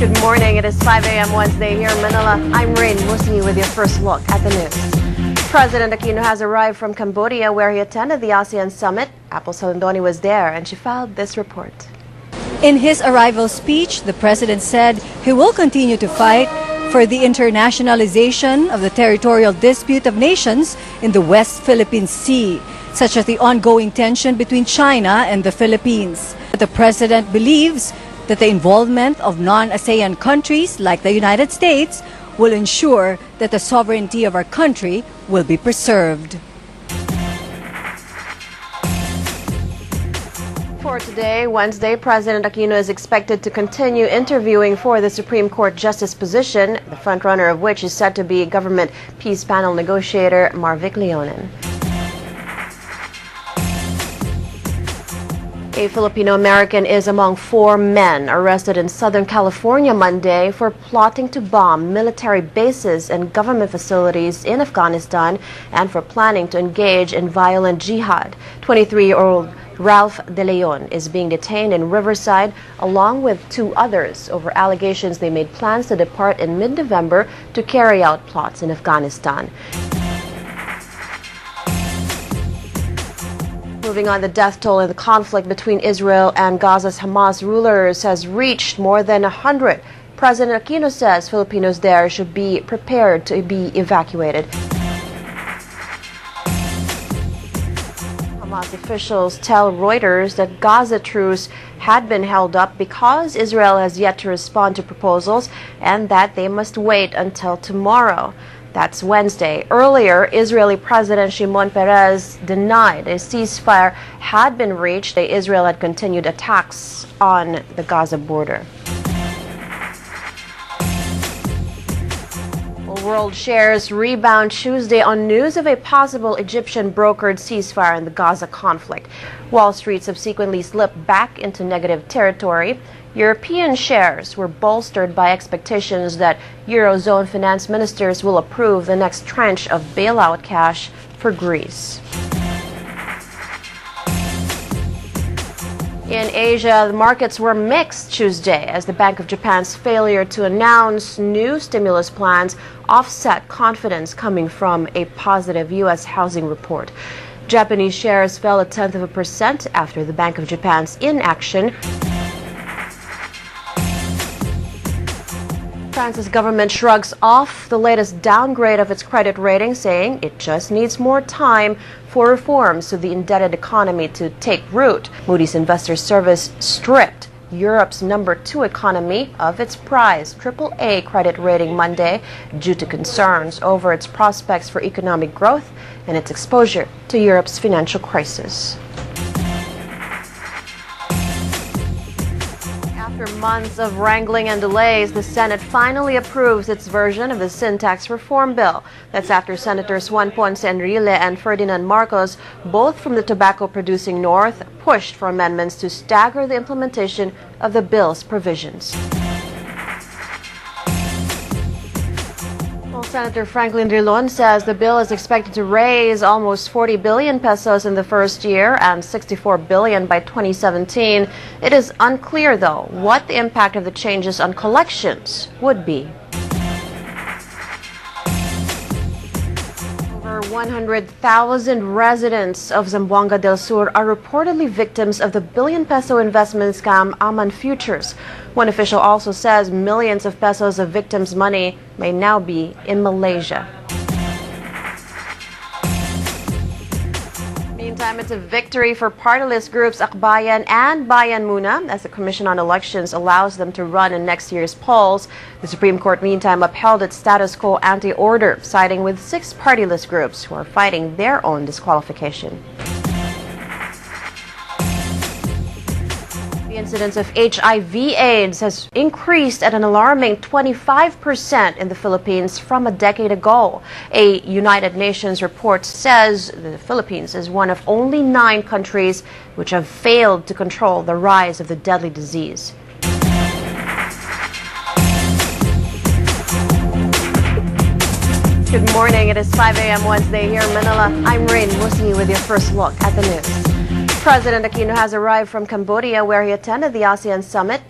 Good morning. It is 5 a.m. Wednesday here in Manila. I'm Raine Musngi with your first look at the news. President Aquino has arrived from Cambodia where he attended the ASEAN summit. Apple Salandoni was there and she filed this report. In his arrival speech, the president said he will continue to fight for the internationalization of the territorial dispute of nations in the West Philippine Sea, such as the ongoing tension between China and the Philippines. The president believes that the involvement of non-ASEAN countries like the United States will ensure that the sovereignty of our country will be preserved. For today, Wednesday, President Aquino is expected to continue interviewing for the Supreme Court justice position, the frontrunner of which is said to be government peace panel negotiator Marvic Leonen. A Filipino-American is among 4 men arrested in Southern California Monday for plotting to bomb military bases and government facilities in Afghanistan and for planning to engage in violent jihad. 23-year-old Ralph De Leon is being detained in Riverside along with 2 others over allegations they made plans to depart in mid-November to carry out plots in Afghanistan. Moving on, the death toll in the conflict between Israel and Gaza's Hamas rulers has reached more than 100. President Aquino says Filipinos there should be prepared to be evacuated. Hamas officials tell Reuters that Gaza truce had been held up because Israel has yet to respond to proposals and that they must wait until tomorrow. That's Wednesday. Earlier, Israeli President Shimon Peres denied a ceasefire had been reached. Israel had continued attacks on the Gaza border. World shares rebound Tuesday on news of a possible Egyptian-brokered ceasefire in the Gaza conflict. Wall Street subsequently slipped back into negative territory. European shares were bolstered by expectations that Eurozone finance ministers will approve the next tranche of bailout cash for Greece. In Asia, the markets were mixed Tuesday as the Bank of Japan's failure to announce new stimulus plans offset confidence coming from a positive U.S. housing report. Japanese shares fell 0.1% after the Bank of Japan's inaction. France's government shrugs off the latest downgrade of its credit rating, saying it just needs more time for reforms to the indebted economy to take root. Moody's Investor Service stripped Europe's number 2 economy of its prized AAA credit rating Monday due to concerns over its prospects for economic growth and its exposure to Europe's financial crisis. After months of wrangling and delays, the Senate finally approves its version of the sin tax reform bill. That's after Senators Juan Ponce Enrile and Ferdinand Marcos, both from the tobacco-producing North, pushed for amendments to stagger the implementation of the bill's provisions. Senator Franklin Drilon says the bill is expected to raise almost 40 billion pesos in the first year and 64 billion by 2017. It is unclear, though, what the impact of the changes on collections would be. Over 100,000 residents of Zamboanga del Sur are reportedly victims of the billion-peso investment scam Aman Futures. One official also says millions of pesos of victims' money may now be in Malaysia. Meantime, it's a victory for partyless groups Akbayan and Bayan Muna as the Commission on Elections allows them to run in next year's polls. The Supreme Court, meantime, upheld its status quo ante-order, siding with 6 partyless groups who are fighting their own disqualification. The incidence of HIV/AIDS has increased at an alarming 25% in the Philippines from a decade ago. A United Nations report says the Philippines is one of only 9 countries which have failed to control the rise of the deadly disease. Good morning. It is 5 a.m. Wednesday here in Manila. I'm Raine Musngi with your first look at the news. President Aquino has arrived from Cambodia where he attended the ASEAN summit.